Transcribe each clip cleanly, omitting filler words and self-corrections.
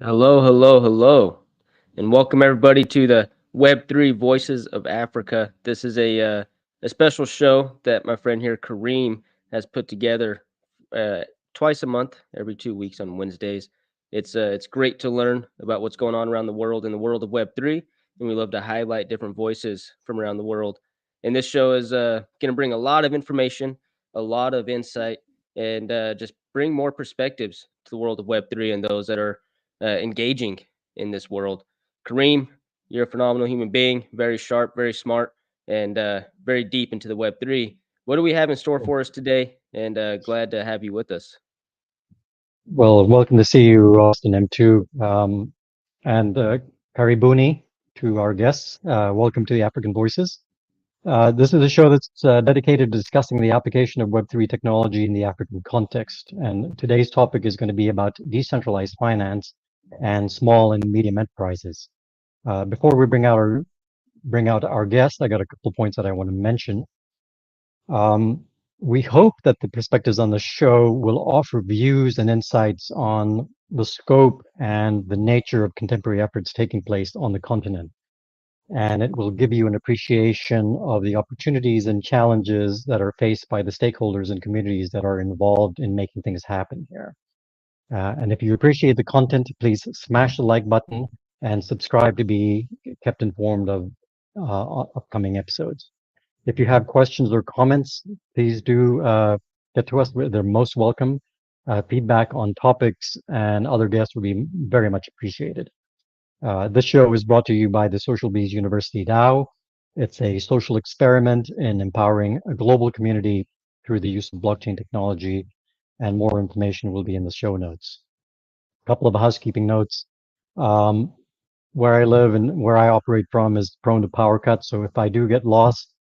Hello, hello, hello, and welcome everybody to the Web3 Voices of Africa. This is a special show that my friend here, Karim, has put together uh, twice a month, every 2 weeks on Wednesdays. It's great to learn about what's going on around the world in the world of Web3, and we love to highlight different voices from around the world. And this show is going to bring a lot of information, a lot of insight, and just bring more perspectives to the world of Web3 and those that are engaging in this world. Kareem, you're a phenomenal human being, very sharp, very smart, and very deep into the Web3. What do we have in store for us today? And glad to have you with us. Well, welcome to see you, Austin M2, and Karibuni to our guests. Welcome to the African Voices. This is a show that's dedicated to discussing the application of Web3 technology in the African context. And today's topic is going to be about decentralized finance and small and medium enterprises. Before we bring out our guest, I got a couple of points that I want to mention. Um, we hope that the perspectives on the show will offer views and insights on the scope and the nature of contemporary efforts taking place on the continent. And it will give you an appreciation of the opportunities and challenges that are faced by the stakeholders and communities that are involved in making things happen here. And if you appreciate the content, please smash the like button and subscribe to be kept informed of upcoming episodes. If you have questions or comments, please do get to us. They're most welcome. Feedback on topics and other guests would be very much appreciated. This show is brought to you by the Social Bees University DAO. It's a social experiment in empowering a global community through the use of blockchain technology, and more information will be in the show notes. A couple of housekeeping notes. Um, where I live and where I operate from is prone to power cuts. So if I do get lost,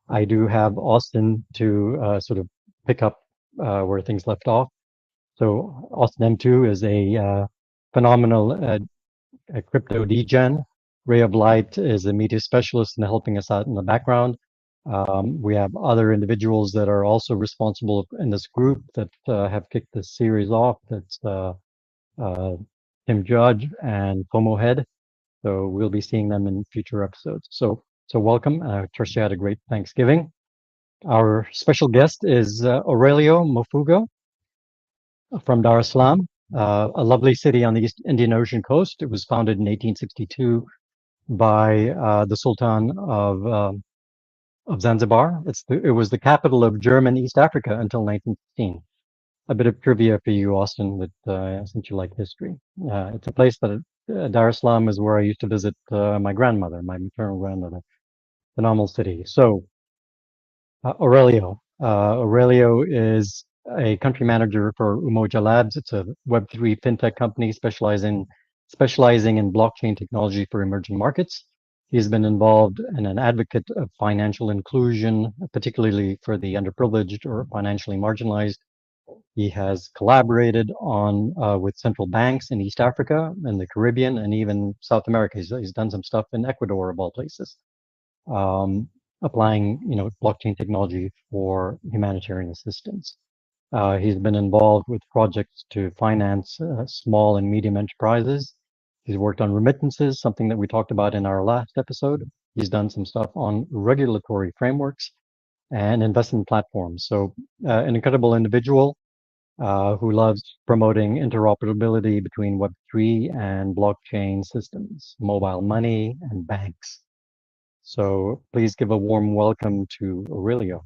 I do have Austin to sort of pick up where things left off. So Austin M2 is a phenomenal a crypto degen. Ray of Light is a media specialist and helping us out in the background. We have other individuals that are also responsible in this group that have kicked this series off. That's uh, Tim Judge and Pomo Head. So we'll be seeing them in future episodes. So welcome. I trust you had a great Thanksgiving. Our special guest is Aurelio Mofuga from Dar es Salaam, a lovely city on the East Indian Ocean coast. It was founded in 1862 by the Sultan of Zanzibar. It was the capital of German East Africa until 1916. A bit of trivia for you, Austin, that since you like history. It's a place that Dar es Salaam is where I used to visit my grandmother, my maternal grandmother. Phenomenal city. So, Aurelio is a country manager for Umoja Labs. It's a Web3 fintech company specializing in blockchain technology for emerging markets. He's been involved and an advocate of financial inclusion, particularly for the underprivileged or financially marginalized. He has collaborated on with central banks in East Africa and the Caribbean and even South America. He's done some stuff in Ecuador, of all places, um, applying blockchain technology for humanitarian assistance. He's been involved with projects to finance small and medium enterprises. He's worked on remittances, something that we talked about in our last episode. He's done some stuff on regulatory frameworks and investment platforms. So, an incredible individual who loves promoting interoperability between Web3 and blockchain systems, mobile money, and banks. So please give a warm welcome to Aurelio.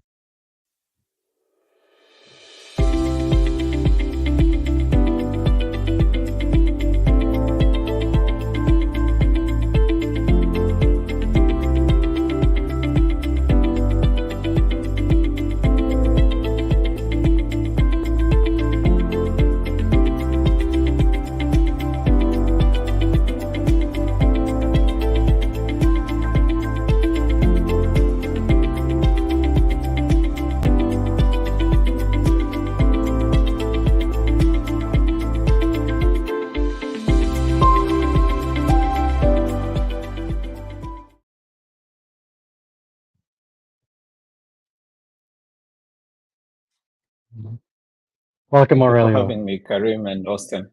Welcome, Thank you for Aurelio. having me, Karim and Austin.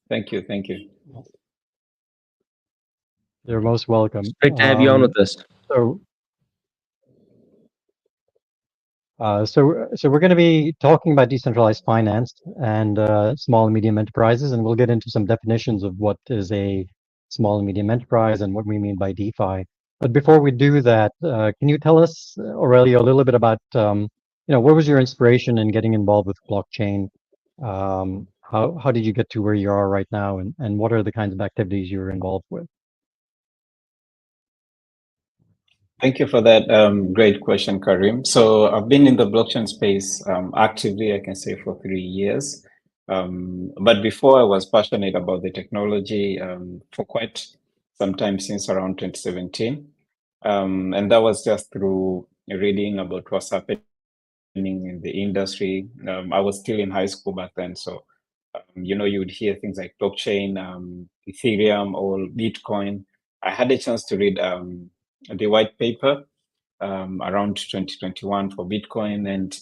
Thank you. Thank you. You're most welcome. Great to have you on with us. So, so we're going to be talking about decentralized finance and small and medium enterprises, and we'll get into some definitions of what is a small and medium enterprise and what we mean by DeFi. But before we do that, can you tell us, Aurelio, a little bit about, what was your inspiration in getting involved with blockchain? How did you get to where you are right now, and what are the kinds of activities you're involved with? Thank you for that great question, Karim. So I've been in the blockchain space actively, I can say, for 3 years. But before, I was passionate about the technology for quite some time, since around 2017. And that was just through reading about what's happening in the industry. I was still in high school back then, so you would hear things like blockchain, Ethereum, or Bitcoin. I had a chance to read the white paper around 2021 for Bitcoin, and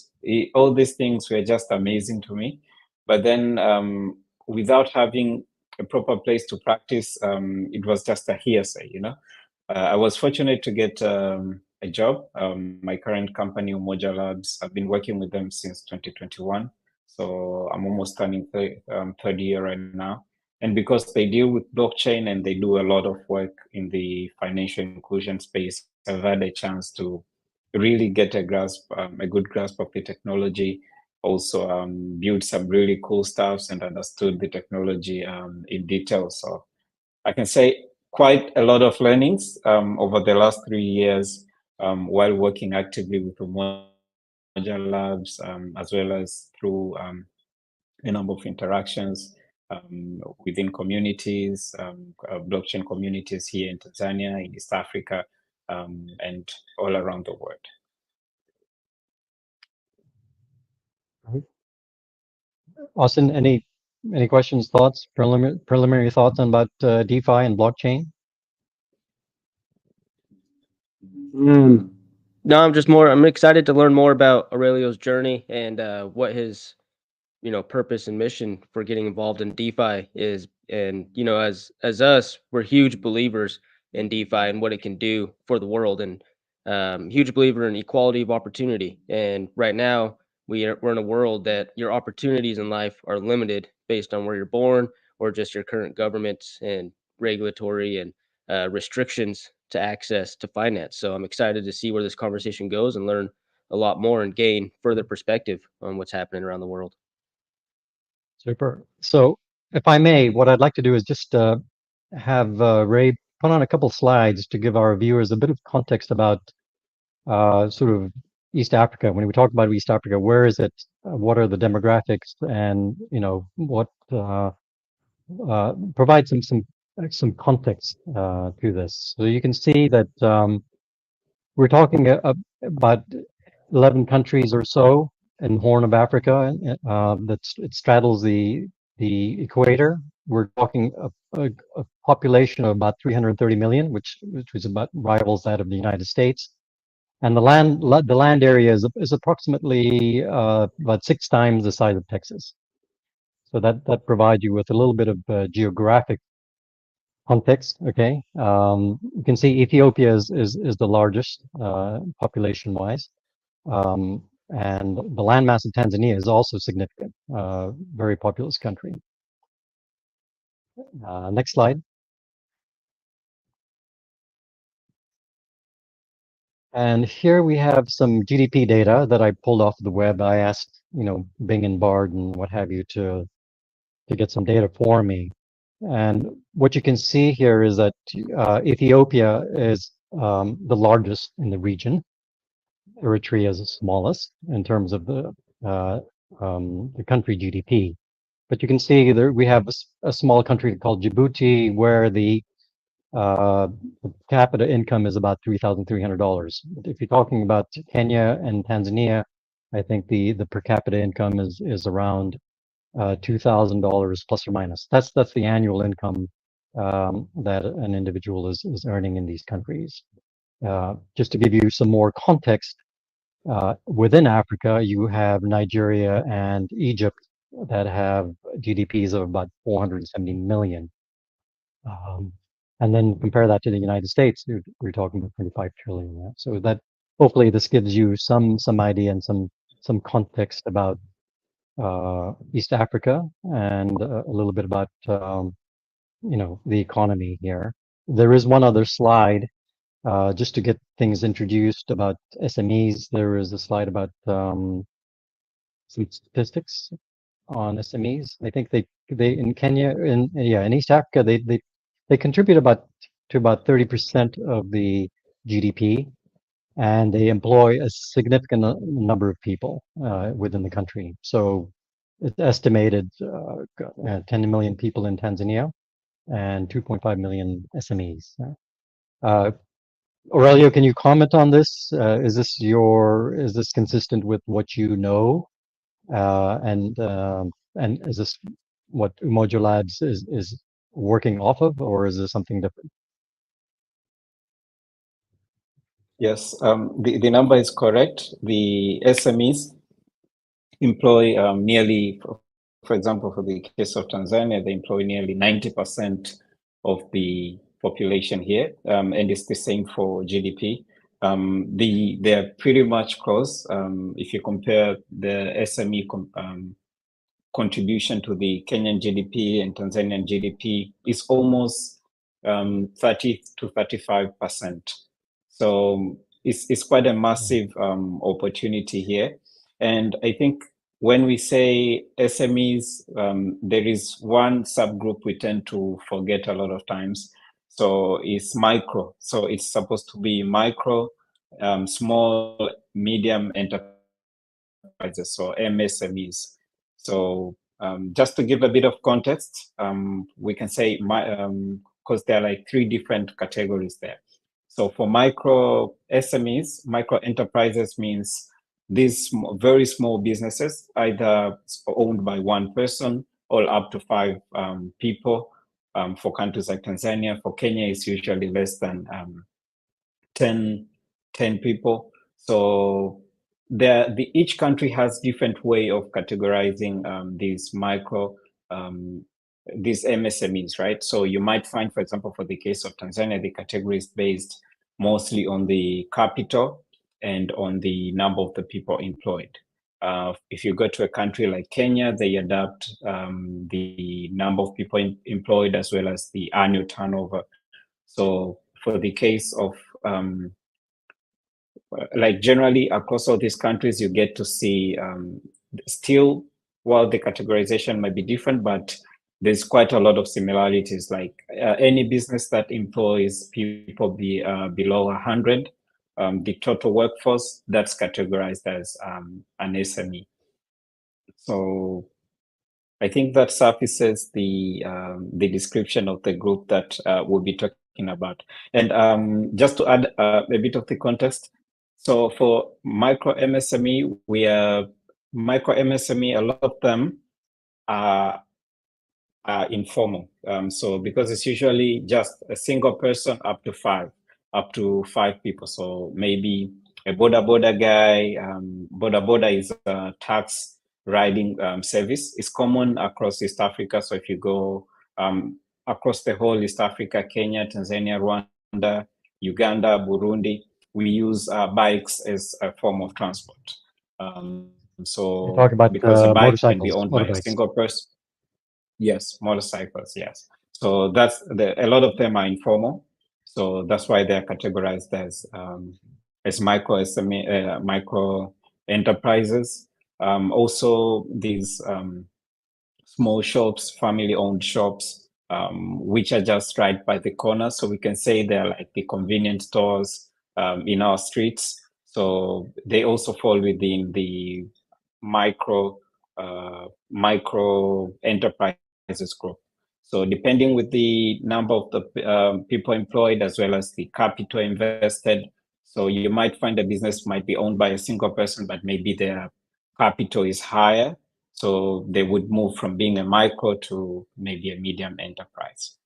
all these things were just amazing to me. But then, without having a proper place to practice, it was just a hearsay. I was fortunate to get a job. My current company, Umoja Labs, I've been working with them since 2021. So I'm almost turning third year right now. And because they deal with blockchain and they do a lot of work in the financial inclusion space, I've had a chance to really get a good grasp of the technology. Also, build some really cool stuffs and understood the technology in detail. So I can say quite a lot of learnings over the last 3 years while working actively with Umoja Labs, as well as through a number of interactions within communities, blockchain communities here in Tanzania, in East Africa, and all around the world. Austin, any questions, thoughts, preliminary thoughts on about DeFi and blockchain? No, I'm excited to learn more about Aurelio's journey and what his purpose and mission for getting involved in DeFi is. And as us, we're huge believers in DeFi and what it can do for the world, and huge believer in equality of opportunity. And right now we're in a world that your opportunities in life are limited based on where you're born, or just your current governments and regulatory and restrictions to access to finance. So I'm excited to see where this conversation goes and learn a lot more and gain further perspective on what's happening around the world. Super. So, if I may, what I'd like to do is just have Ray put on a couple slides to give our viewers a bit of context about sort of East Africa. When we talk about East Africa, where is it? What are the demographics? And what provide some context to this. So you can see that we're talking about 11 countries or so in the Horn of Africa. It straddles the equator. We're talking a population of about 330 million, which was about rivals that of the United States. And the land area is approximately about 6 times the size of Texas. So that provides you with a little bit of geographic context. Okay, you can see Ethiopia is the largest population wise. And the landmass of Tanzania is also significant, very populous country. Next slide. And here we have some GDP data that I pulled off the web. I asked, Bing and Bard and what have you to get some data for me. And what you can see here is that Ethiopia is the largest in the region. Eritrea is the smallest in terms of the country GDP. But you can see there we have a small country called Djibouti, where the per capita income is about $3,300. If you're talking about Kenya and Tanzania, I think the per capita income is around $2,000 plus or minus. That's the annual income that an individual is earning in these countries. Just to give you some more context, within Africa, you have Nigeria and Egypt, that have GDPs of about 470 million. And then compare that to the United States, we're talking about 25 trillion. Yeah? So that hopefully this gives you some idea and some context about East Africa and a little bit about the economy here. There is one other slide just to get things introduced about SMEs. There is a slide about some statistics on SMEs. I think they in Kenya in East Africa they contribute to about 30% of the GDP, and they employ a significant number of people within the country. So it's estimated 10 million people in Tanzania and 2.5 million SMEs. Aurelio, can you comment on this? Is this consistent with what you know? And is this what Umoja Labs is working off of, or is this something different? Yes, the number is correct. The SMEs employ nearly, for example, for the case of Tanzania, they employ nearly 90% of the population here, and it's the same for GDP. They're pretty close. If you compare the SME contribution to the Kenyan GDP and Tanzanian GDP, is almost 30 to 35%. So it's quite a massive opportunity here. And I think when we say SMEs, there is one subgroup we tend to forget a lot of times. So it's micro. So it's supposed to be micro, small, medium enterprises, so MSMEs. So just to give a bit of context, we can say because there are like three different categories there. So for micro SMEs, micro enterprises means these very small businesses, either owned by one person or up to 5 people. For countries like Tanzania, for Kenya, it's usually less than 10 people. So each country has different way of categorizing these these MSMEs, right? So you might find, for example, for the case of Tanzania, the category is based mostly on the capital and on the number of the people employed. If you go to a country like Kenya, they adapt the number of people employed as well as the annual turnover. So for the case of like generally across all these countries, you get to see still, while the categorization might be different, but there's quite a lot of similarities. Like any business that employs people below 100, the total workforce, that's categorized as an SME. So I think that suffices the description of the group that we'll be talking about. And just to add a bit of the context, so for micro MSME, a lot of them are informal. So because it's usually just a single person up to five people. So maybe a boda guy. Boda is a tax riding service. It's common across East Africa. So if you go across the whole East Africa, Kenya, Tanzania, Rwanda, Uganda, Burundi, we use bikes as a form of transport. You talk about because a bike can be owned by a motorbikes. single person. Yes, motorcycles. Yes. So a lot of them are informal. So that's why they're categorized as micro SME, micro enterprises. Also, these small shops, family-owned shops, which are just right by the corner. So we can say they're like the convenience stores in our streets. So they also fall within the micro enterprises group. So depending with the number of the people employed as well as the capital invested, so you might find a business might be owned by a single person, but maybe their capital is higher. So they would move from being a micro to maybe a medium enterprise.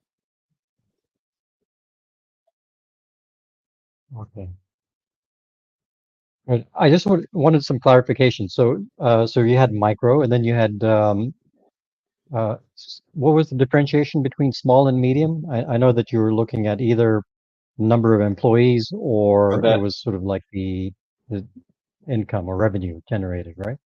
Okay. Right. I just wanted some clarification. So, so you had micro, and then you had what was the differentiation between small and medium? I know that you were looking at either number of employees So or it that was sort of like the income or revenue generated, right?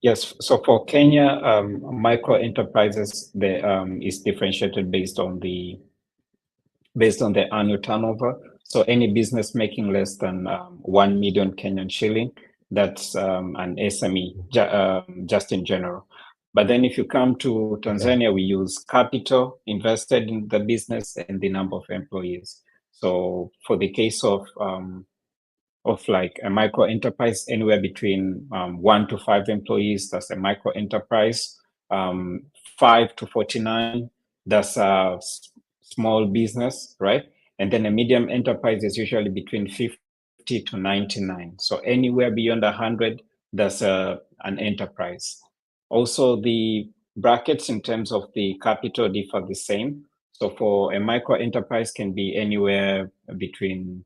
yes. So for Kenya, micro enterprises is differentiated based on the annual turnover. So any business making less than 1 million Kenyan shilling, that's an SME, just in general. But then if you come to Okay. Tanzania, we use capital invested in the business and the number of employees. So for the case of like a micro enterprise, anywhere between 1 to 5 employees, that's a micro enterprise. 5 to 49, that's a small business, right? And then a medium enterprise is usually between 50 to 99. So anywhere beyond 100, that's an enterprise. Also, the brackets in terms of the capital differ the same. So for a micro enterprise can be anywhere between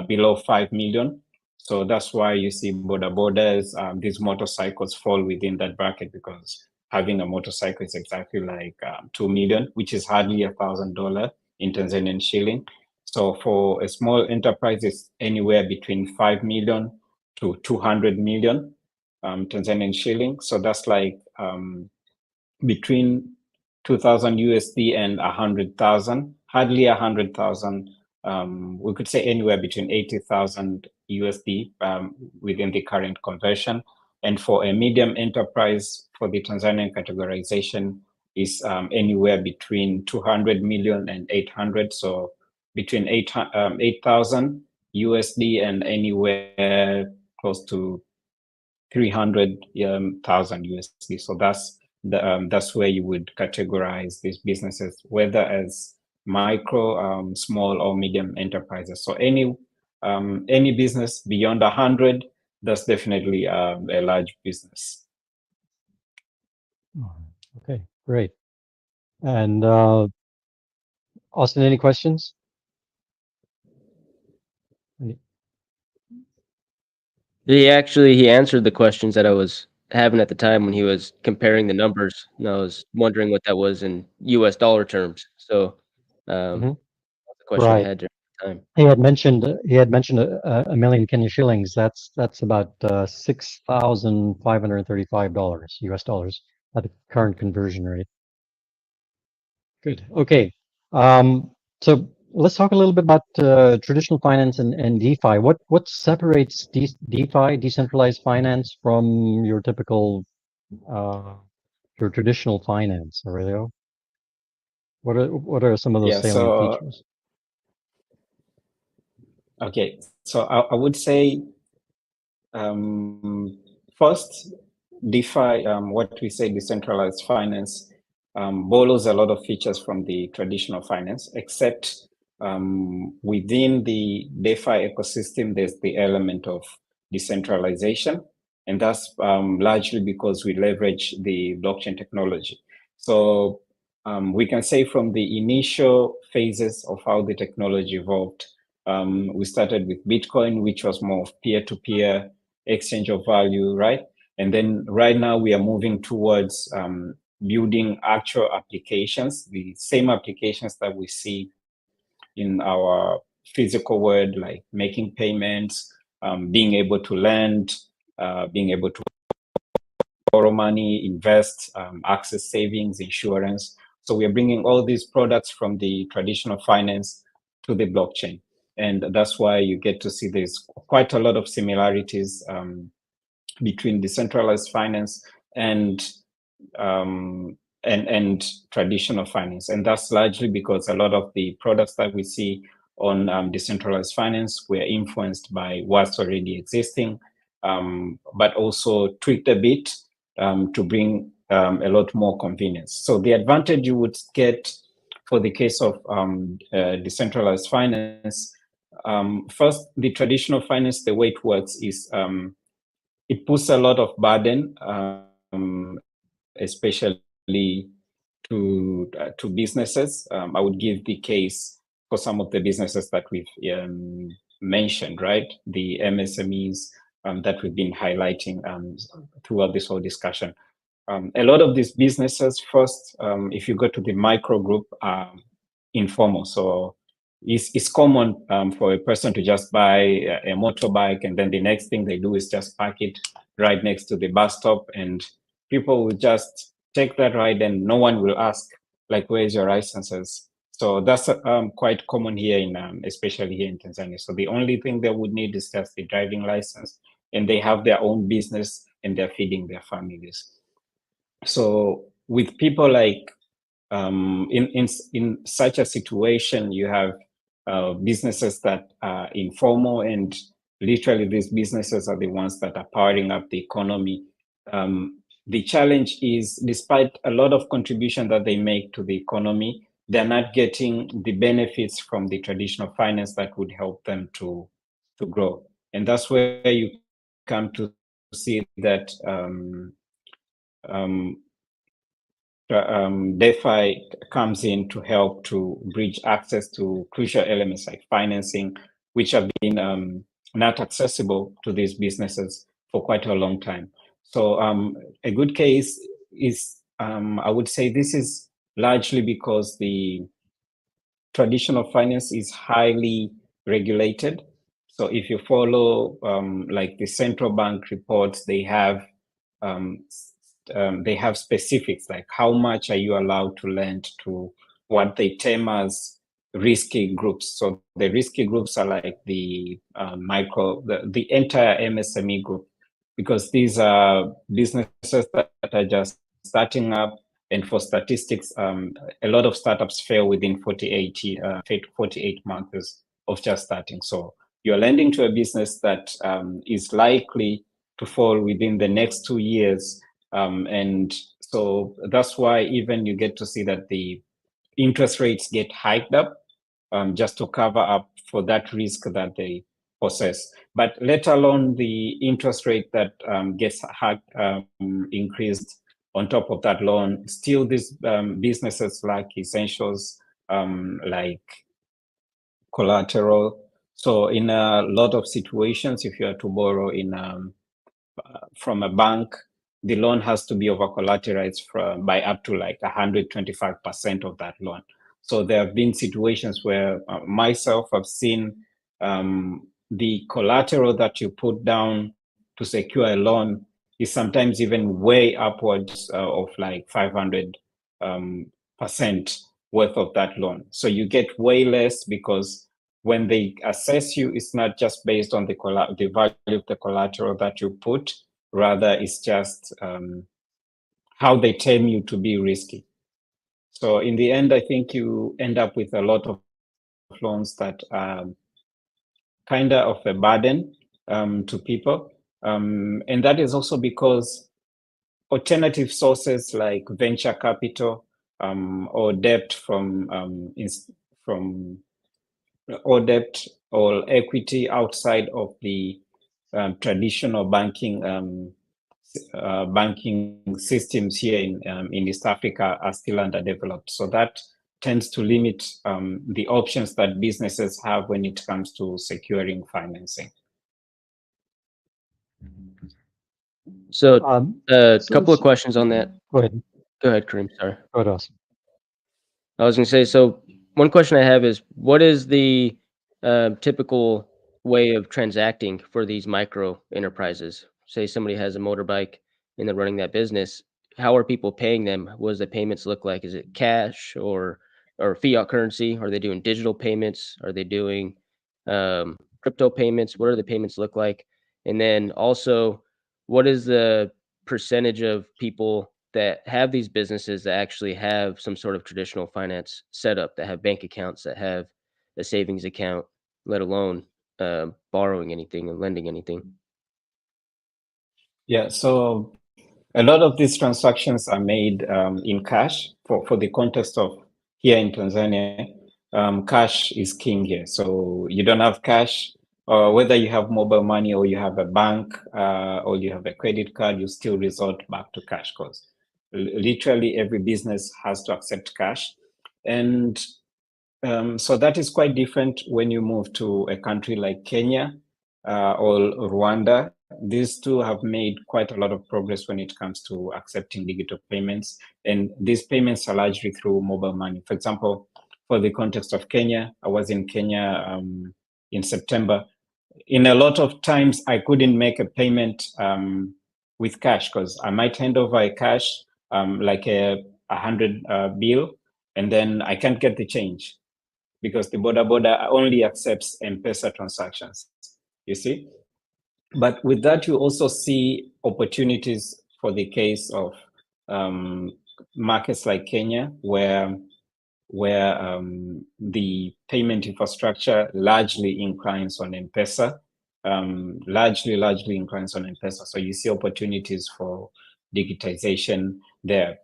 below 5 million. So that's why you see border borders, these motorcycles fall within that bracket because having a motorcycle is exactly like 2 million, which is hardly $1,000 in Tanzanian shilling. So for a small enterprise, it's anywhere between 5 million to 200 million Tanzanian shilling. So that's like between 2000 USD and 100,000, hardly 100,000. We could say anywhere between 80,000 USD within the current conversion. And for a medium enterprise, for the Tanzanian categorization, is anywhere between 200 million and 800. So between 8,000 USD and anywhere close to 300,000 USD. So that's where you would categorize these businesses, whether as micro, small, or medium enterprises. So any business beyond 100, that's definitely a large business. Okay, great. And Austin, any questions? Any- He answered the questions that I was having at the time when he was comparing the numbers, and I was wondering what that was in US dollar terms. So, Mhm. that's the question I Right. had during the time. He had mentioned a million Kenya shillings. That's about $6,535 US dollars at the current conversion rate. Good. Okay. So let's talk a little bit about traditional finance and DeFi. What separates DeFi, decentralized finance, from your typical uh, your traditional finance, Aurelio? What are some of those Yeah. salient So features? okay. So I would say first, DeFi, what we say decentralized finance, borrows a lot of features from the traditional finance, except within the DeFi ecosystem, there's the element of decentralization. And that's largely because we leverage the blockchain technology. So we can say from the initial phases of how the technology evolved, we started with Bitcoin, which was more of peer-to-peer exchange of value, right? And then right now we are moving towards building actual applications, the same applications that we see in our physical world, like making payments, being able to lend, being able to borrow money, invest, access savings, insurance. So we are bringing all these products from the traditional finance to the blockchain. And that's why you get to see there's quite a lot of similarities between decentralized finance and traditional finance, and that's largely because a lot of the products that we see on decentralized finance were influenced by what's already existing, but also tweaked a bit to bring a lot more convenience. So the advantage you would get for the case of decentralized finance, first, the traditional finance, the way it works is it puts a lot of burden, especially to businesses. I would give the case for some of the businesses that we've mentioned, right? The MSMEs that we've been highlighting throughout this whole discussion. A lot of these businesses, first, if you go to the micro group, are informal. So it's common for a person to just buy a motorbike, and then the next thing they do is just park it right next to the bus stop, and people will just take that ride and no one will ask, like, where's your licenses? So that's quite common here in, especially here in Tanzania. So the only thing they would need is just the driving license, and they have their own business and they're feeding their families. So with people like in such a situation, you have businesses that are informal, and literally these businesses are the ones that are powering up the economy. The challenge is, despite a lot of contribution that they make to the economy, they're not getting the benefits from the traditional finance that would help them to grow. And that's where you come to see that DeFi comes in to help to bridge access to crucial elements like financing, which have been not accessible to these businesses for quite a long time. So a good case is, I would say this is largely because the traditional finance is highly regulated. So if you follow like the central bank reports, um, they have specifics like how much are you allowed to lend to what they term as risky groups. So the risky groups are like the the entire MSME group, because these are businesses that are just starting up. And for statistics, a lot of startups fail within 48 months of just starting. So you're lending to a business that is likely to fall within the next 2 years. And so that's why even you get to see that the interest rates get hiked up just to cover up for that risk that they possess. But let alone the interest rate that gets increased on top of that loan, still these businesses lack essentials like collateral. So in a lot of situations, if you are to borrow in from a bank, the loan has to be over collateralized by up to like 125% of that loan. So there have been situations where myself have seen the collateral that you put down to secure a loan is sometimes even way upwards of like 500% worth of that loan. So you get way less because when they assess you, it's not just based on the value of the collateral that you put, rather it's just how they term you to be risky. So in the end, I think you end up with a lot of loans that are kind of a burden to people. And that is also because alternative sources like venture capital or debt or debt or equity outside of the traditional banking systems here in East Africa are still underdeveloped. So that tends to limit the options that businesses have when it comes to securing financing. So a So couple of questions on that. Go ahead. Go ahead, Karim. Sorry. Go ahead, Austin. I was going to say, so one question I have is, what is the typical way of transacting for these micro enterprises? Say somebody has a motorbike and they're running that business. How are people paying them? What does the payments look like? Is it cash or fiat currency? Are they doing digital payments? Are they doing crypto payments? What do the payments look like? And then also, what is the percentage of people that have these businesses that actually have some sort of traditional finance setup, that have bank accounts, that have a savings account, let alone borrowing anything and lending anything? Yeah, so a lot of these transactions are made in cash. For the context of here in Tanzania, cash is king here. So you don't have cash, whether you have mobile money or you have a bank or you have a credit card, you still resort back to cash because literally every business has to accept cash. And So that is quite different when you move to a country like Kenya or Rwanda. These two have made quite a lot of progress when it comes to accepting digital payments. And these payments are largely through mobile money. For example, for the context of Kenya, I was in Kenya in September. In a lot of times, I couldn't make a payment with cash because I might hand over a cash, like a 100 bill, and then I can't get the change because the border only accepts M-Pesa transactions, you see? But with that, you also see opportunities for the case of markets like Kenya, where the payment infrastructure largely inclines on M-Pesa, largely inclines on M-Pesa. So you see opportunities for digitization there.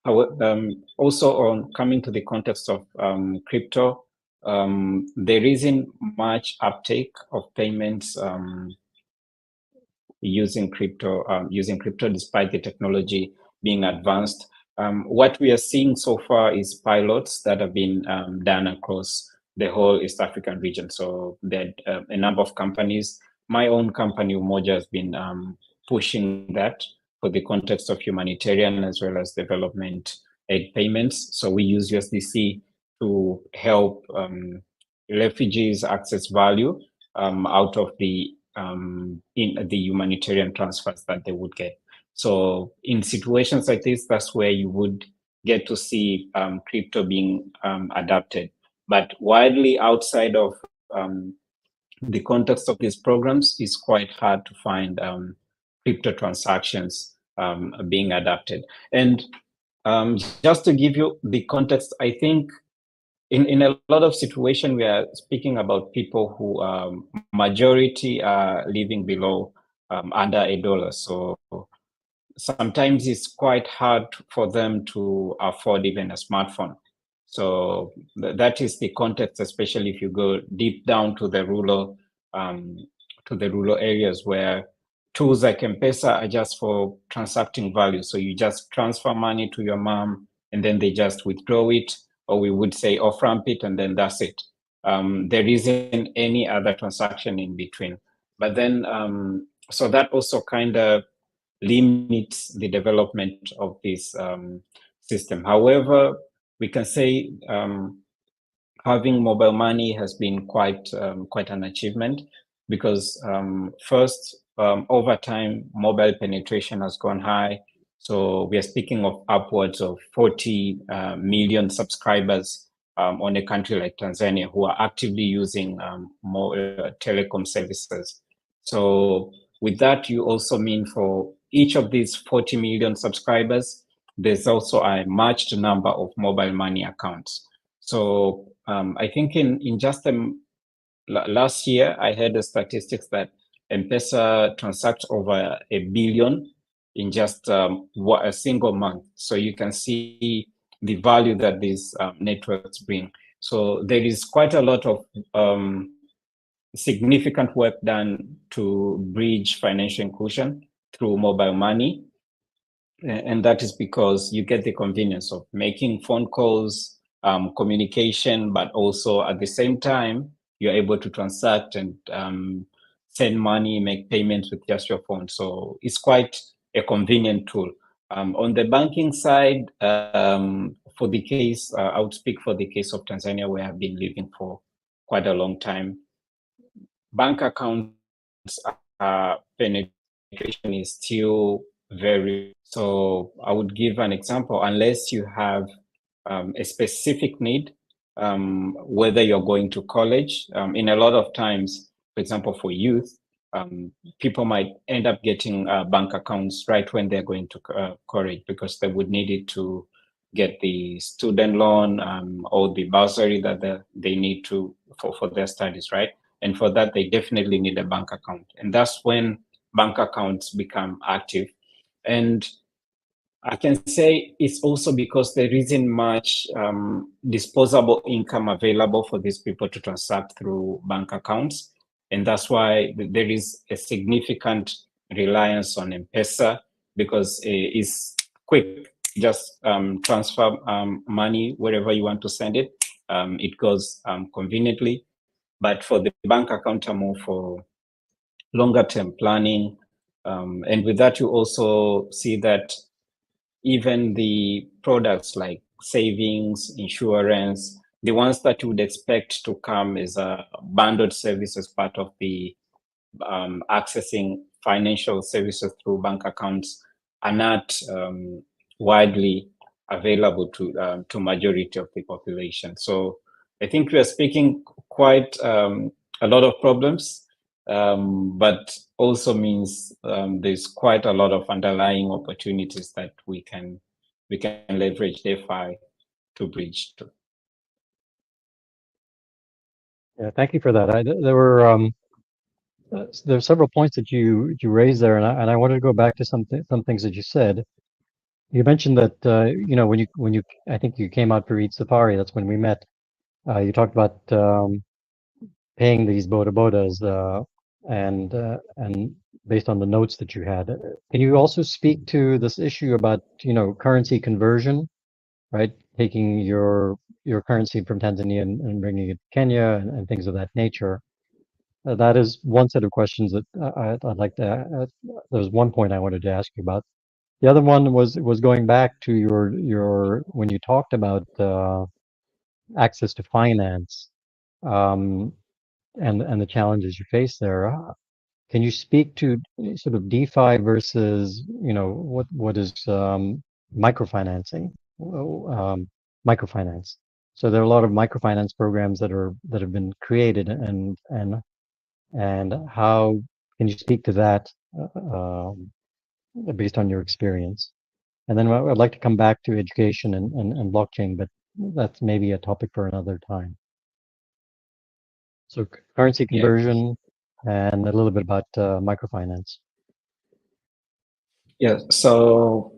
Also, on coming to the context of crypto, there isn't much uptake of payments using crypto despite the technology being advanced. What we are seeing so far is pilots that have been done across the whole East African region. So that a number of companies, my own company, Umoja, has been pushing that for the context of humanitarian as well as development aid payments. So we use USDC to help refugees access value out of the in the humanitarian transfers that they would get. So in situations like this, that's where you would get to see crypto being adapted. But widely outside of the context of these programs, it's quite hard to find crypto transactions being adapted. And just to give you the context, I think in a lot of situations, we are speaking about people who majority are living below under $1. So sometimes it's quite hard for them to afford even a smartphone. So that is the context, especially if you go deep down to the rural areas where tools like M-Pesa are just for transacting value. So you just transfer money to your mom and then they just withdraw it, or we would say off ramp it, and then that's it. There isn't any other transaction in between. But then, so that also kind of limits the development of this system. However, we can say having mobile money has been quite an achievement because first, over time, mobile penetration has gone high. So we are speaking of upwards of 40 million subscribers on a country like Tanzania who are actively using more telecom services. So with that, you also mean for each of these 40 million subscribers, there's also a matched number of mobile money accounts. So I think in just last year, I heard the statistics that M-Pesa transacts over 1 billion in just a single month. So you can see the value that these networks bring. So there is quite a lot of significant work done to bridge financial inclusion through mobile money. And that is because you get the convenience of making phone calls, communication, but also at the same time, you're able to transact and send money, make payments with just your phone. So it's quite a convenient tool. On the banking side, for the case, I would speak for the case of Tanzania, where I've been living for quite a long time. Bank accounts penetration is still very, so I would give an example. Unless you have a specific need, whether you're going to college, in a lot of times, for example, for youth, people might end up getting bank accounts right when they're going to college because they would need it to get the student loan or the bursary that they need to for their studies, right? And for that, they definitely need a bank account. And that's when bank accounts become active. And I can say it's also because there isn't much disposable income available for these people to transact through bank accounts. And that's why there is a significant reliance on M-Pesa because it's quick. just transfer money wherever you want to send it. It goes conveniently. But for the bank account, are more for longer term planning. And with that, you also see that even the products like savings, insurance, the ones that you would expect to come as a bundled service as part of the accessing financial services through bank accounts are not widely available to majority of the population. So I think we are speaking quite a lot of problems, but also means there's quite a lot of underlying opportunities that we can leverage DeFi to bridge to. Yeah, thank you for that. There were several points that you raised there, and I wanted to go back to some things that you said. You mentioned that when you I think you came out for Eid Safari. That's when we met. You talked about paying these bodas and based on the notes that you had. Can you also speak to this issue about currency conversion, right? Taking your currency from Tanzania and bringing it to Kenya and things of that nature. That is one set of questions that I'd like to. There's one point I wanted to ask you about. The other one was going back to your when you talked about access to finance um, and the challenges you face there. Can you speak to sort of DeFi versus what is microfinancing? Microfinance. So there are a lot of microfinance programs that have been created, and how can you speak to that based on your experience? And then I'd like to come back to education and blockchain, but that's maybe a topic for another time. So currency Yeah. conversion and a little bit about microfinance. Yeah, so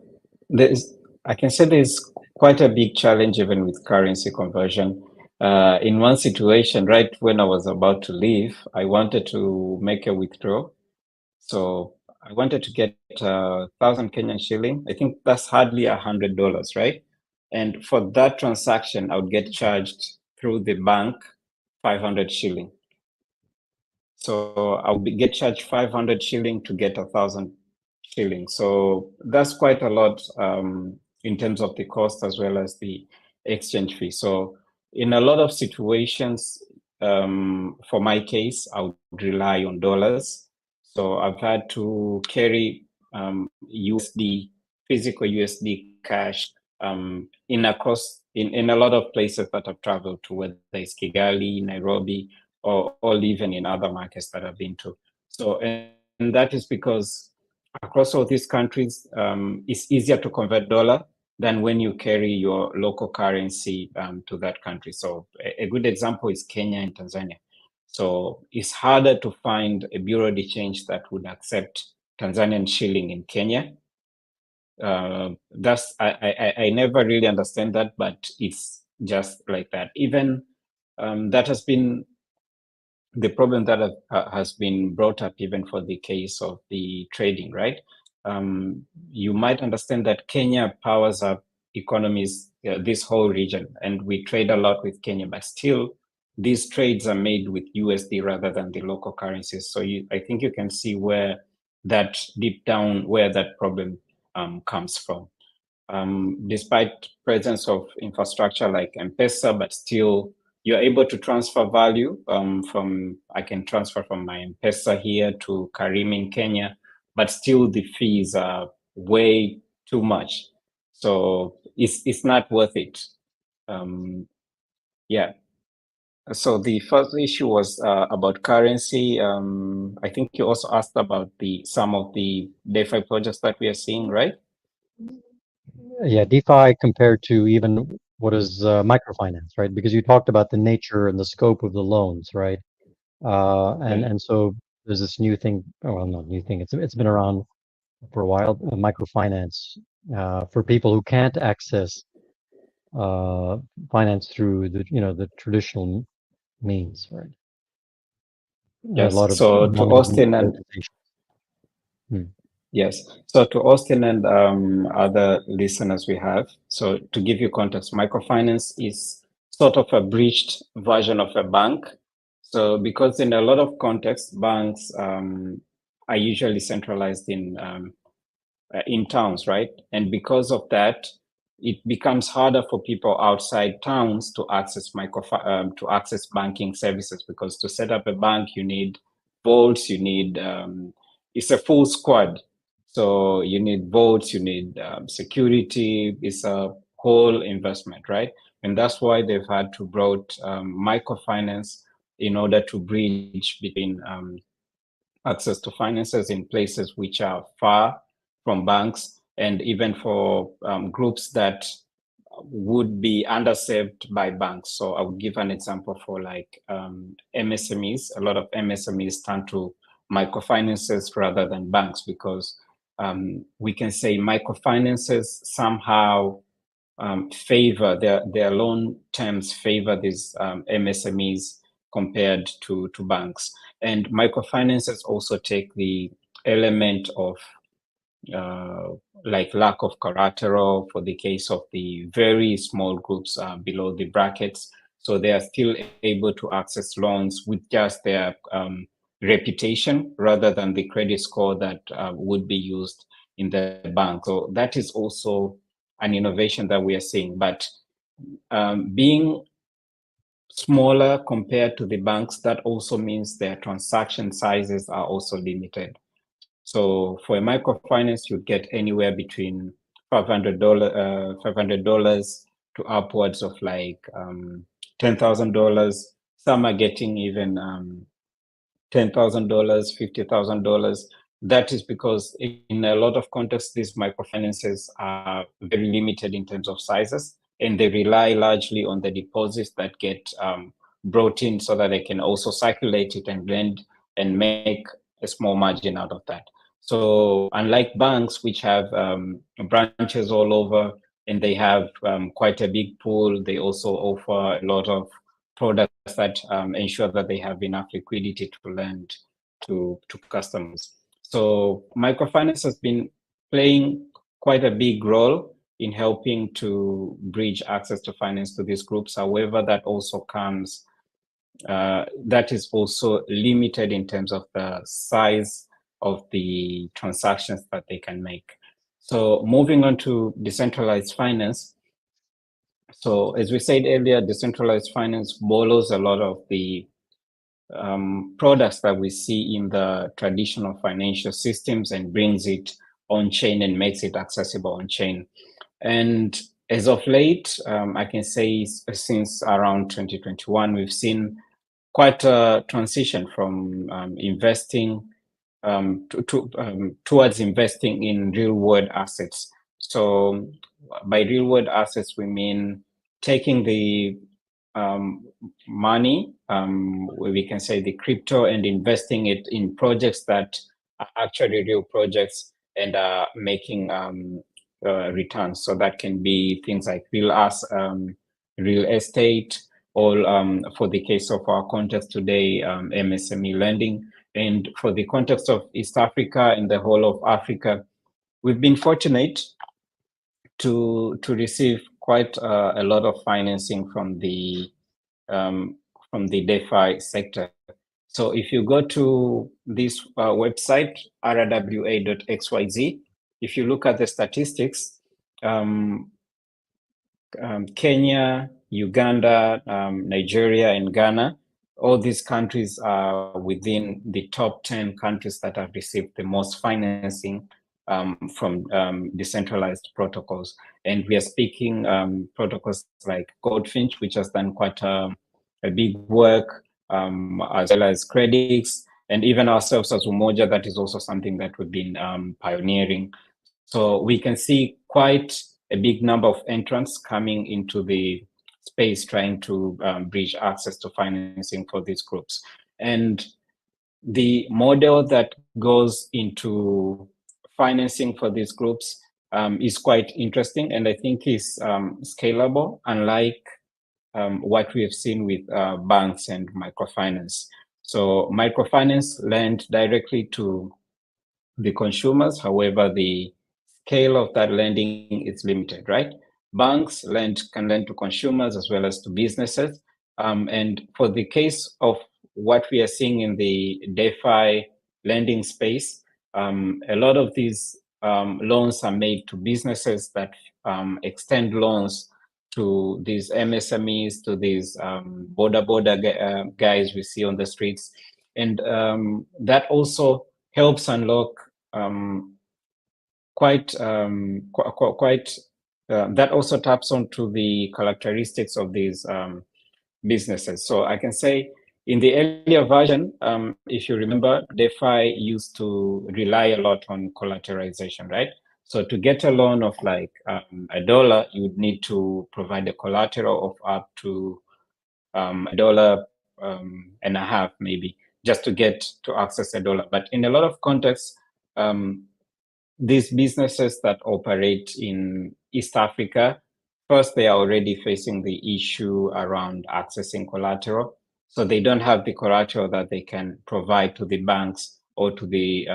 I can say there's quite a big challenge even with currency conversion. In one situation, right when I was about to leave, I wanted to make a withdrawal. So I wanted to get 1,000 Kenyan shilling. I think that's hardly $100, right? And for that transaction, I would get charged through the bank 500 shilling. So I would get charged 500 shilling to get 1,000 shilling. So that's quite a lot in terms of the cost as well as the exchange fee. So in a lot of situations, for my case, I would rely on dollars. So I've had to carry USD, physical USD cash in a lot of places that I've traveled to, whether it's Kigali, Nairobi, or even in other markets that I've been to. So, and that is because across all these countries, it's easier to convert dollar than when you carry your local currency to that country. So a good example is Kenya and Tanzania. So it's harder to find a bureau de change that would accept Tanzanian shilling in Kenya. I never really understand that, but it's just like that. Even that has been the problem that has been brought up even for the case of the trading, right? You might understand that Kenya powers up economies, this whole region, and we trade a lot with Kenya, but still these trades are made with USD rather than the local currencies. So I think you can see where that deep down, where that problem comes from. Despite presence of infrastructure like M-Pesa, but still you're able to transfer value I can transfer from my M-Pesa here to Karim in Kenya, but still the fees are way too much. So it's not worth it. Yeah. So the first issue was about currency. I think you also asked about some of the DeFi projects that we are seeing, right? Yeah, DeFi compared to even what is microfinance, right? Because you talked about the nature and the scope of the loans, right? And so there's this new thing. Well, not new thing. It's been around for a while. Microfinance for people who can't access finance through the traditional means, right? A Yes. lot of So to vulnerable Austin and organizations. Hmm. Yes. So to Austin and other listeners we have, so to give you context, microfinance is sort of a breached version of a bank. So because in a lot of contexts, banks are usually centralized in towns, right? And because of that, it becomes harder for people outside towns to access to access banking services, because to set up a bank, you need vaults, you need it's a full squad. So you need votes, you need security. It's a whole investment, right? And that's why they've had to brought microfinance in order to bridge between access to finances in places which are far from banks, and even for groups that would be underserved by banks. So I would give an example for like MSMEs. A lot of MSMEs turn to microfinances rather than banks, because we can say microfinances somehow favor their loan terms favor these MSMEs compared to banks. And microfinances also take the element of uh, like lack of collateral for the case of the very small groups below the brackets. So they are still able to access loans with just their reputation rather than the credit score that would be used in the bank. So that is also an innovation that we are seeing. But being smaller compared to the banks, that also means their transaction sizes are also limited. So for a microfinance, you get anywhere between $500 to upwards of like $10,000. Some are getting even $10,000, $50,000. That is because in a lot of contexts, these microfinances are very limited in terms of sizes, and they rely largely on the deposits that get brought in so that they can also circulate it and lend and make a small margin out of that. So unlike banks, which have branches all over and they have quite a big pool, they also offer a lot of products that ensure that they have enough liquidity to lend to customers. So microfinance has been playing quite a big role in helping to bridge access to finance to these groups. However, that also comes, that is also limited in terms of the size of the transactions that they can make. So moving on to decentralized finance. So as we said earlier, decentralized finance borrows a lot of the products that we see in the traditional financial systems and brings it on chain and makes it accessible on chain. And as of late, I can say since around 2021, we've seen quite a transition from investing towards investing in real world assets. So by real world assets, we mean taking the money, we can say the crypto, and investing it in projects that are actually real projects and are making returns. So that can be things like real estate, or for the case of our context today, MSME lending. And for the context of East Africa and the whole of Africa, we've been fortunate to receive quite a lot of financing from the DeFi sector. So if you go to this website, rwa.xyz, if you look at the statistics, Kenya, Uganda, Nigeria, and Ghana, all these countries are within the top 10 countries that have received the most financing from decentralized protocols. And we are speaking protocols like Goldfinch, which has done quite a big work, as well as Credix, and even ourselves as Umoja, that is also something that we've been pioneering. So we can see quite a big number of entrants coming into the space trying to bridge access to financing for these groups. And the model that goes into financing for these groups is quite interesting, and I think is scalable, unlike what we have seen with banks and microfinance. So microfinance lend directly to the consumers. However, the scale of that lending is limited, right? Banks can lend to consumers as well as to businesses. And for the case of what we are seeing in the DeFi lending space, a lot of these loans are made to businesses that extend loans to these MSMEs, to these border guys we see on the streets. And that also helps unlock that also taps onto the characteristics of these businesses. So I can say in the earlier version, if you remember, DeFi used to rely a lot on collateralization, right? So to get a loan of like $1, you would need to provide a collateral of up to $1.50, maybe, just to get to access $1. But in a lot of contexts, these businesses that operate in East Africa, first, they are already facing the issue around accessing collateral. So they don't have the collateral that they can provide to the banks or to the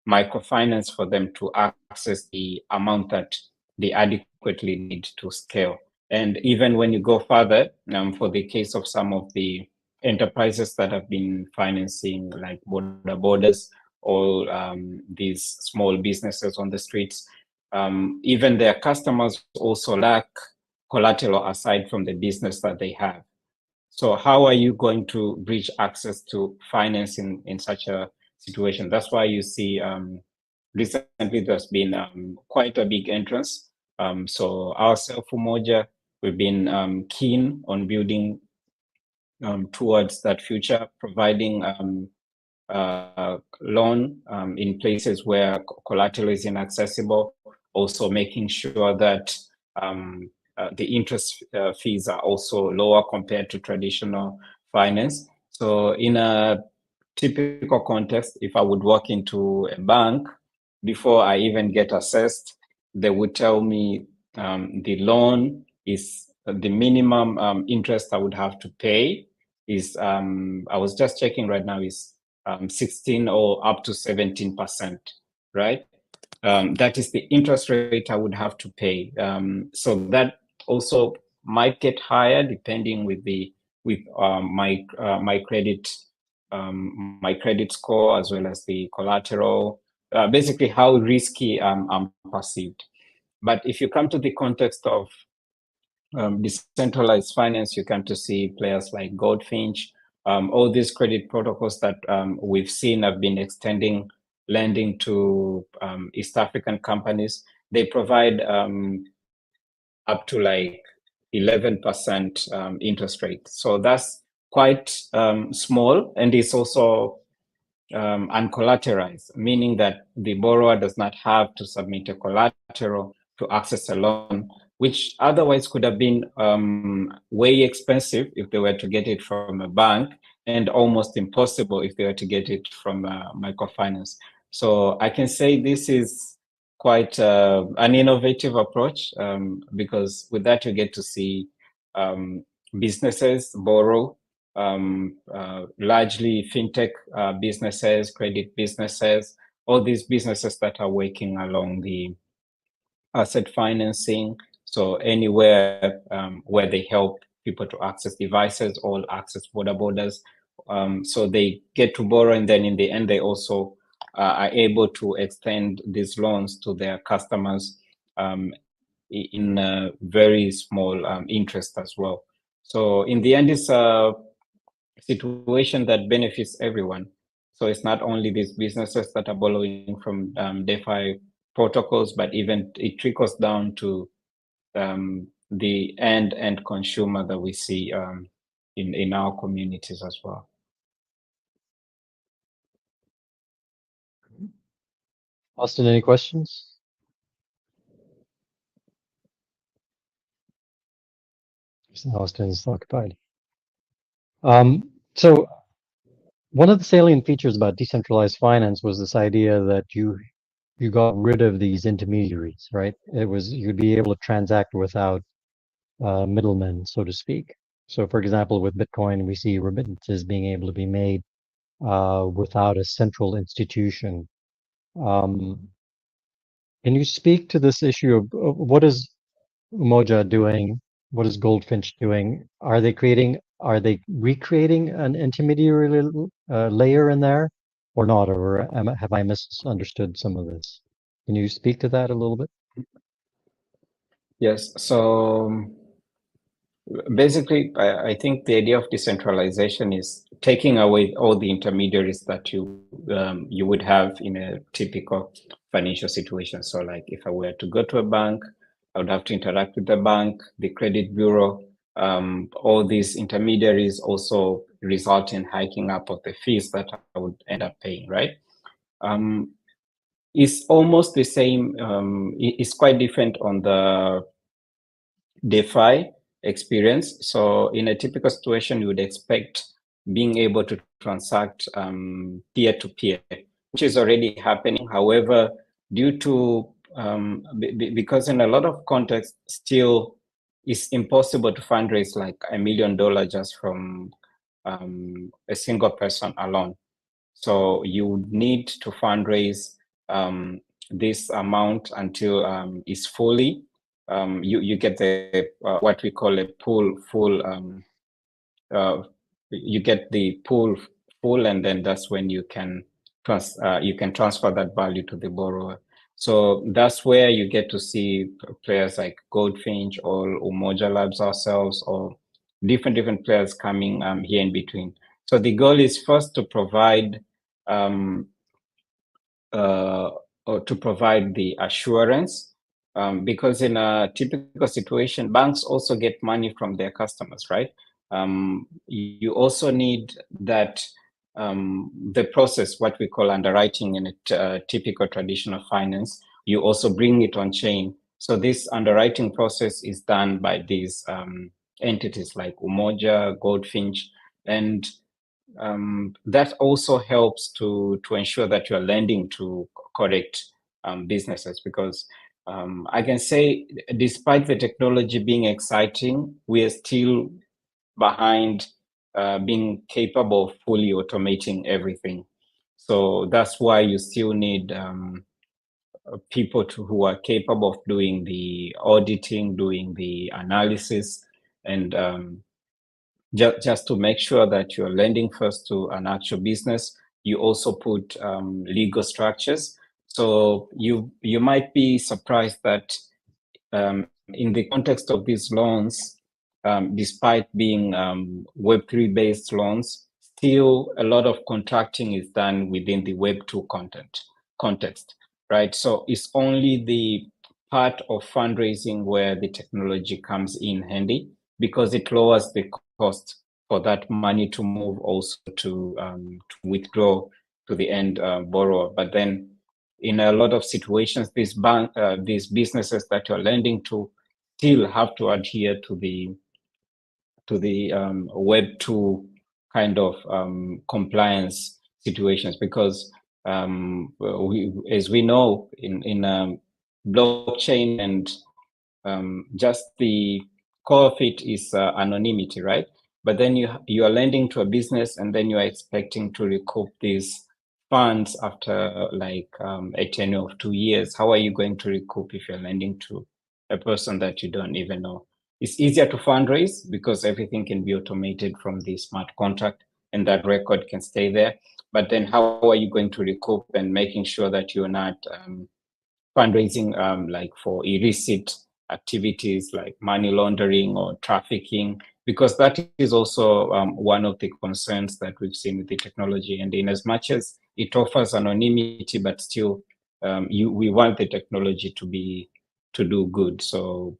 microfinance for them to access the amount that they adequately need to scale. And even when you go further, for the case of some of the enterprises that have been financing like borders, or these small businesses on the streets, even their customers also lack collateral aside from the business that they have. So how are you going to bridge access to financing in such a situation? That's why you see recently there's been quite a big entrance. So ourselves, Umoja, we've been keen on building towards that future, providing loan in places where collateral is inaccessible, also making sure that the interest fees are also lower compared to traditional finance. So in a typical context, if I would walk into a bank, before I even get assessed, they would tell me the loan is the minimum interest I would have to pay is, I was just checking right now, is 16 or up to 17%, right? That is the interest rate I would have to pay. So that also might get higher depending with my credit score, as well as the collateral, basically how risky I'm perceived. But if you come to the context of decentralized finance, you come to see players like Goldfinch, all these credit protocols that we've seen have been extending lending to East African companies. They provide up to like 11% interest rate. So that's quite small, and it's also uncollateralized, meaning that the borrower does not have to submit a collateral to access a loan, which otherwise could have been way expensive if they were to get it from a bank, and almost impossible if they were to get it from microfinance. So I can say this is quite an innovative approach, because with that you get to see businesses borrow, largely fintech businesses, credit businesses, all these businesses that are working along the asset financing. So anywhere where they help people to access devices or access borders. So they get to borrow, and then in the end, they also are able to extend these loans to their customers in a very small interest as well. So in the end, it's a situation that benefits everyone. So it's not only these businesses that are borrowing from DeFi protocols, but even it trickles down to the end consumer that we see in our communities as well. Austin, any questions? Austin is occupied. So one of the salient features about decentralized finance was this idea that you got rid of these intermediaries, right? It was you'd be able to transact without middlemen, so to speak. So, for example, with Bitcoin, we see remittances being able to be made without a central institution Can you speak to this issue of what is Umoja doing? What is Goldfinch doing? Are they recreating an intermediary layer in there or not? Or have I misunderstood some of this? Can you speak to that a little bit? Yes. So basically, I think the idea of decentralization is taking away all the intermediaries that you would have in a typical financial situation. So, like if I were to go to a bank, I would have to interact with the bank, the credit bureau. All these intermediaries also result in hiking up of the fees that I would end up paying, right? It's almost the same. It's quite different on the DeFi experience. So in a typical situation, you would expect being able to transact peer-to-peer, which is already happening. However, due to because in a lot of contexts, still it's impossible to fundraise like $1 million just from a single person alone. So you would need to fundraise this amount until it's fully. You get the what we call a full. Uh, you get the pool full, and then that's when you can transfer that value to the borrower. So that's where you get to see players like Goldfinch or Umoja Labs ourselves, or different players coming here in between. So the goal is first to provide um, or to provide the assurance, because in a typical situation, banks also get money from their customers, right? You also need that the process, what we call underwriting in a typical traditional finance, you also bring it on chain. So this underwriting process is done by these entities like Umoja, Goldfinch, and that also helps to ensure that you're lending to correct businesses, because I can say, despite the technology being exciting, we are still behind being capable of fully automating everything. So that's why you still need people who are capable of doing the auditing, doing the analysis, and just to make sure that you're lending first to an actual business. You also put legal structures. So you might be surprised that in the context of these loans, despite being Web3 based loans, still a lot of contracting is done within the Web2 context, right? So it's only the part of fundraising where the technology comes in handy, because it lowers the cost for that money to move also to withdraw to the end borrower. But then in a lot of situations, these businesses that you're lending to still have to adhere to the Web2 kind of compliance situations, because as we know, in blockchain, and just the core of it is anonymity, right? But then you are lending to a business, and then you are expecting to recoup these funds after like a tenure of 2 years. How are you going to recoup if you're lending to a person that you don't even know? It's easier to fundraise because everything can be automated from the smart contract, and that record can stay there. But then how are you going to recoup, and making sure that you're not fundraising like for illicit activities like money laundering or trafficking, because that is also one of the concerns that we've seen with the technology. And in as much as it offers anonymity, but still we want the technology to do good. So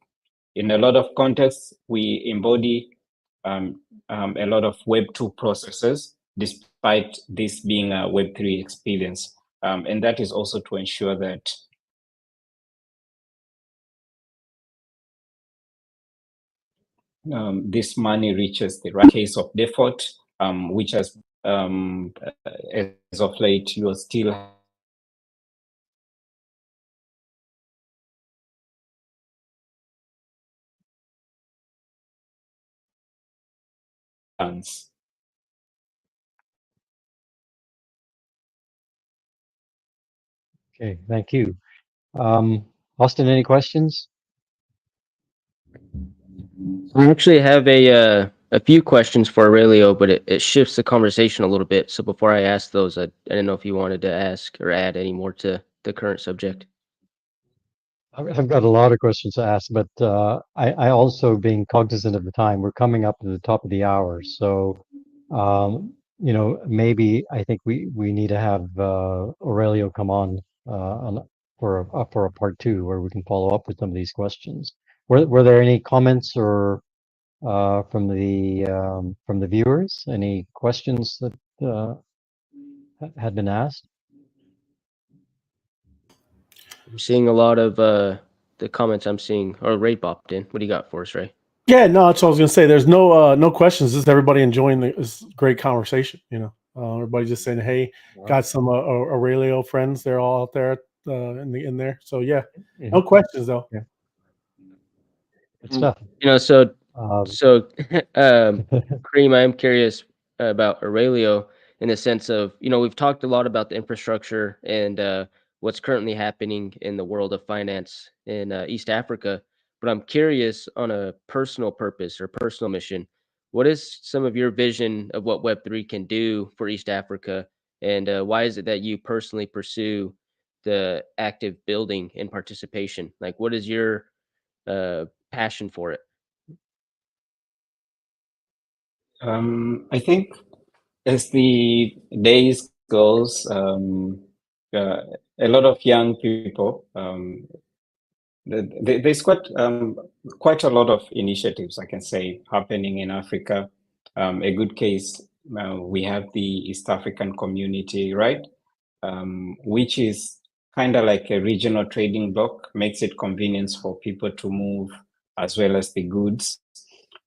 in a lot of contexts, we embody a lot of Web2 processes, despite this being a Web3 experience. And that is also to ensure that this money reaches the right case of default, which has, as of late, you are still funds. Okay, thank you. Austin, any questions? I actually have a few questions for Aurelio, but it shifts the conversation a little bit. So before I ask those, I didn't know if you wanted to ask or add any more to the current subject. I've got a lot of questions to ask, but I also, being cognizant of the time, we're coming up to the top of the hour. So, maybe I think we need to have Aurelio come on for a part two where we can follow up with some of these questions. Were there any comments or from the viewers? Any questions that had been asked? I'm seeing a lot of the comments I'm seeing. Or Ray popped in. What do you got for us, Ray? Yeah, no, that's what I was gonna say. There's no questions. Just everybody enjoying this great conversation. Everybody just saying, "Hey, got some Aurelio friends. They're all out there in there." So yeah, no questions though. Yeah. Good stuff. So Karim, I am curious about Aurelio in the sense of, we've talked a lot about the infrastructure and what's currently happening in the world of finance in East Africa. But I'm curious on a personal purpose or personal mission. What is some of your vision of what Web3 can do for East Africa? And why is it that you personally pursue the active building and participation? Like, what is your passion for it? I think as the days goes, a lot of young people, there's quite a lot of initiatives, I can say, happening in Africa. A good case, we have the East African community, right? Which is kind of like a regional trading bloc, makes it convenient for people to move as well as the goods.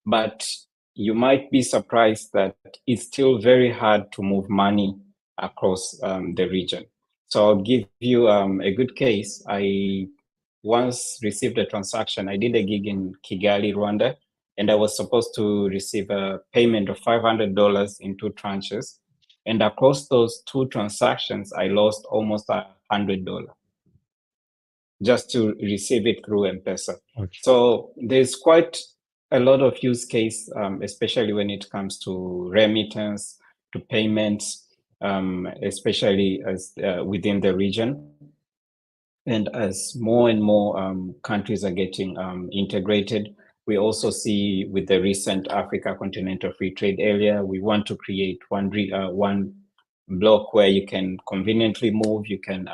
But you might be surprised that it's still very hard to move money across the region. So I'll give you a good case. I once received a transaction. I did a gig in Kigali, Rwanda, and I was supposed to receive a payment of $500 in two tranches. And across those two transactions, I lost almost $100 just to receive it through M-Pesa. Okay. So there's quite a lot of use case, especially when it comes to remittance, to payments, especially as within the region. And as more and more countries are getting integrated, we also see with the recent Africa Continental Free Trade Area, we want to create one block where you can conveniently move, you can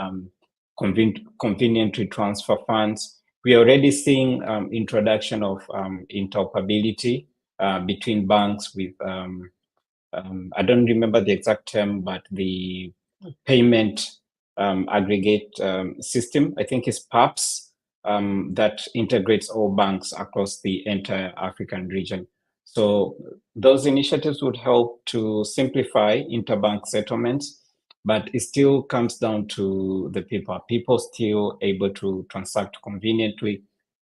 conveniently transfer funds. We are already seeing introduction of interoperability between banks with, I don't remember the exact term, but the payment aggregate system, I think is PAPS, that integrates all banks across the entire African region. So those initiatives would help to simplify interbank settlements, but it still comes down to the people. Are people still able to transact conveniently?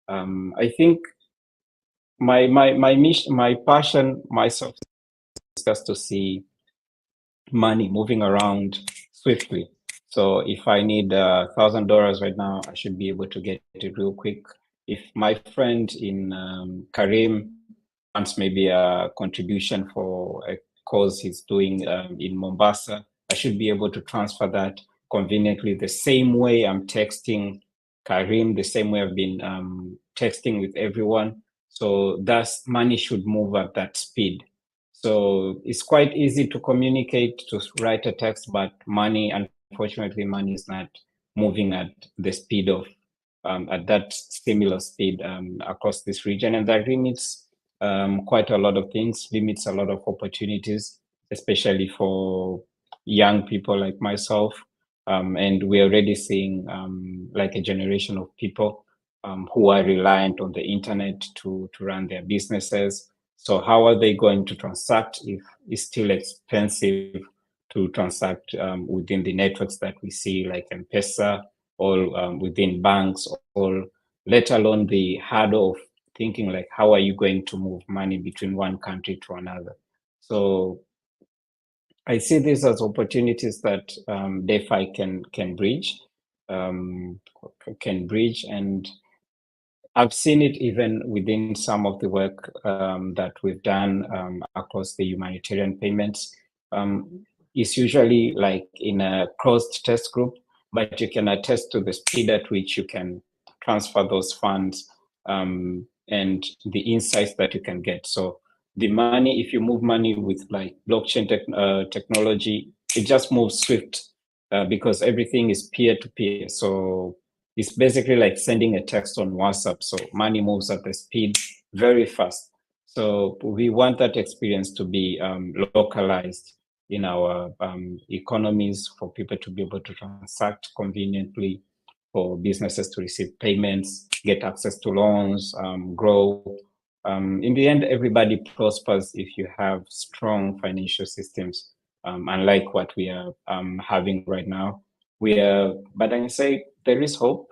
I think my mission, my passion, myself, is just to see money moving around swiftly. So if I need $1,000 right now, I should be able to get it real quick. If my friend in Karim wants maybe a contribution for a cause he's doing in Mombasa, I should be able to transfer that conveniently the same way I'm texting Karim, the same way I've been texting with everyone. So thus money should move at that speed. So it's quite easy to communicate, to write a text, but money, unfortunately, money is not moving at the speed of, at that similar speed across this region. And that limits quite a lot of things, limits a lot of opportunities, especially for young people like myself. And we're already seeing like a generation of people who are reliant on the internet to run their businesses. So how are they going to transact if it's still expensive to transact within the networks that we see, like M-Pesa, or within banks, or let alone the hurdle of thinking like, how are you going to move money between one country to another? So I see this as opportunities that DeFi can bridge. can bridge. And I've seen it even within some of the work that we've done across the humanitarian payments. It's usually like in a closed test group, but you can attest to the speed at which you can transfer those funds and the insights that you can get. So the money, if you move money with like blockchain technology, it just moves swift because everything is peer-to-peer. So it's basically like sending a text on WhatsApp. So money moves at a speed very fast. So we want that experience to be localized in our economies for people to be able to transact conveniently, for businesses to receive payments, get access to loans, grow. In the end, everybody prospers if you have strong financial systems, unlike what we are having right now. But I can say there is hope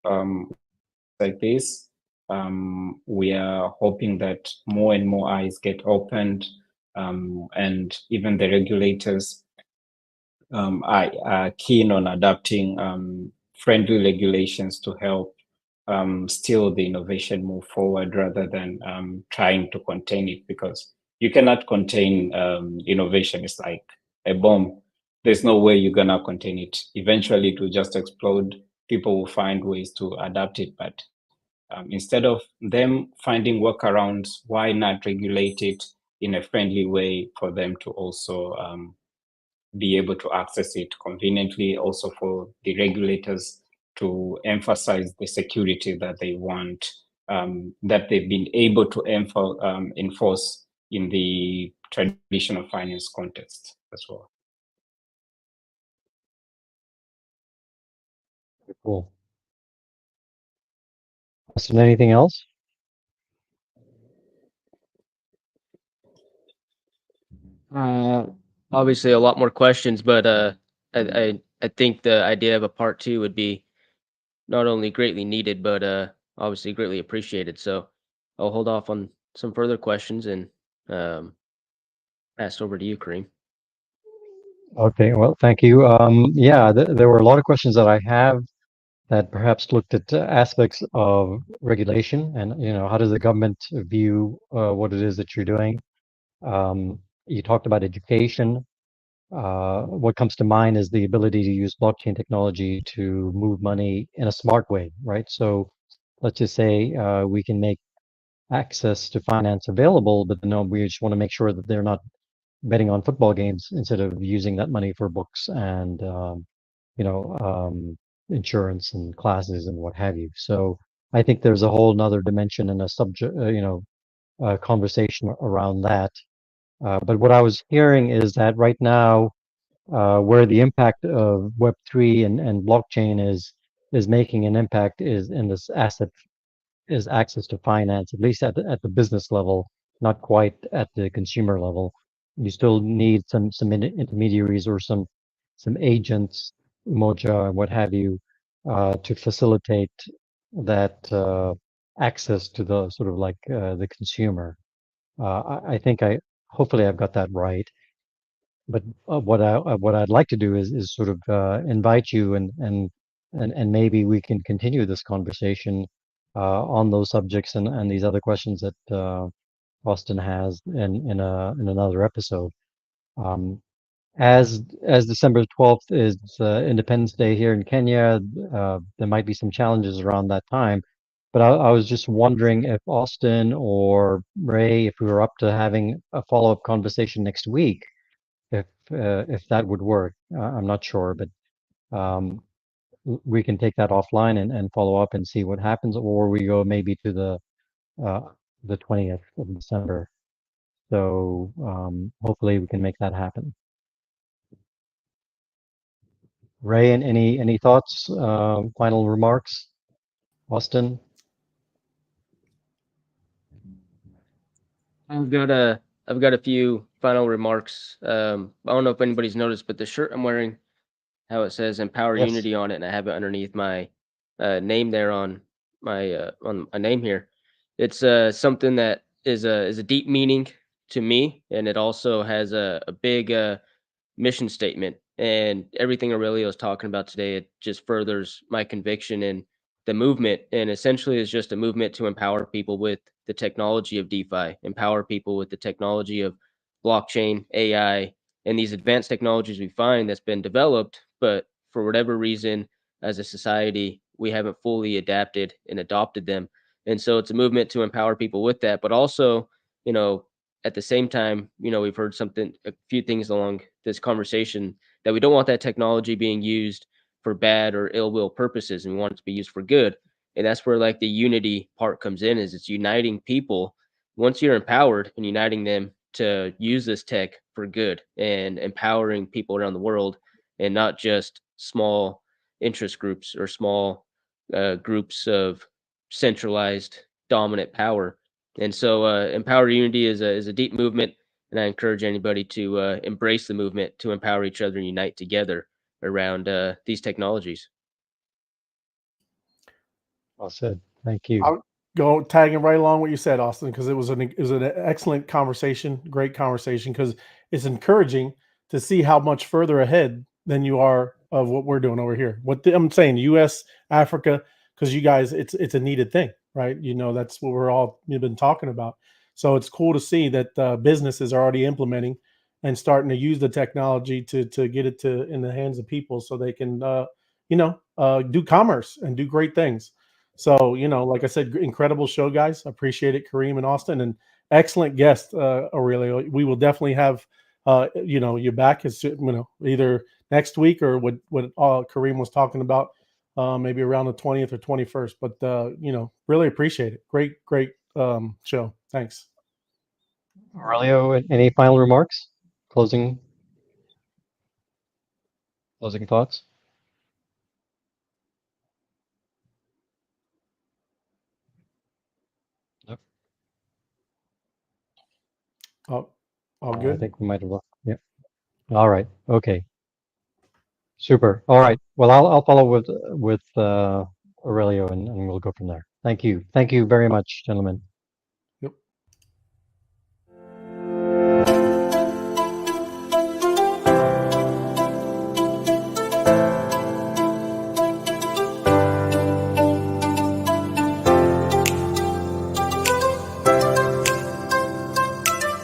like this. We are hoping that more and more eyes get opened, and even the regulators are keen on adapting friendly regulations to help still the innovation move forward rather than trying to contain it, because you cannot contain innovation. It's like a bomb. There's no way you're gonna contain it. Eventually it will just explode. People will find ways to adapt it, but instead of them finding workarounds, why not regulate it in a friendly way for them to also be able to access it conveniently, also for the regulators to emphasize the security that they want, that they've been able to enforce in the traditional finance context as well. Cool. Austin, anything else? Obviously, a lot more questions, but I think the idea of a part two would be not only greatly needed, but obviously greatly appreciated. So I'll hold off on some further questions and pass over to you, Kareem. Okay, well, thank you. Yeah, there were a lot of questions that I have that perhaps looked at aspects of regulation and, how does the government view what it is that you're doing? You talked about education. What comes to mind is the ability to use blockchain technology to move money in a smart way, right? So let's just say we can make access to finance available, but no, we just want to make sure that they're not betting on football games instead of using that money for books and insurance and classes and what have you. So I think there's a whole nother dimension and a subject, conversation around that. But what I was hearing is that right now, where the impact of Web3 and blockchain is making an impact is in this asset is access to finance, at least at the business level, not quite at the consumer level. You still need some intermediaries or some agents, Moja, what have you, to facilitate that access to the sort of like the consumer. I think hopefully I've got that right. But what I'd like to do is sort of invite you and maybe we can continue this conversation on those subjects and these other questions that Austin has in another episode. Um, as December 12th is Independence Day here in Kenya, there might be some challenges around that time. But I was just wondering if Austin or Ray, if we were up to having a follow-up conversation next week, if that would work. I'm not sure, but we can take that offline and follow up and see what happens, or we go maybe to the 20th of December. So hopefully we can make that happen. Ray, and any thoughts? Final remarks? Austin? I've got a few final remarks. I don't know if anybody's noticed, but the shirt I'm wearing, how it says "Empower Yes. Unity" on it, and I have it underneath my name there on my name here. It's something that is a deep meaning to me, and it also has a big mission statement And everything Aurelio is talking about today, it just furthers my conviction in the movement. And essentially, is just a movement to empower people with the technology of DeFi, empower people with the technology of blockchain, AI, and these advanced technologies we find that's been developed, but for whatever reason, as a society, we haven't fully adapted and adopted them. And so it's a movement to empower people with that, but also, you know, at the same time, we've heard a few things along this conversation that we don't want that technology being used for bad or ill will purposes, and we want it to be used for good. And that's where like the unity part comes in, is it's uniting people once you're empowered and uniting them to use this tech for good and empowering people around the world, and not just small interest groups or small groups of centralized dominant power. And so empower unity is a deep movement, and I encourage anybody to embrace the movement to empower each other and unite together around these technologies. Well said. Thank you. I'll go tagging right along what you said, Austin, because it was an excellent conversation, great conversation, because it's encouraging to see how much further ahead than you are of what we're doing over here. I'm saying, U.S., Africa, because you guys, it's a needed thing, right? That's what we've been talking about. So it's cool to see that businesses are already implementing and starting to use the technology to get it in the hands of people, so they can do commerce and do great things. So, like I said, incredible show, guys. Appreciate it, Karim and Austin, and excellent guest, Aurelio. We will definitely have, you back as either next week or what Karim was talking about, maybe around the 20th or 21st. But really appreciate it. Great show. Thanks. Aurelio, any final remarks? Closing thoughts? Nope. All good. I think we might have. Yeah. All right. Okay. Super. All right. Well, I'll follow with Aurelio, and we'll go from there. Thank you. Thank you very much, gentlemen.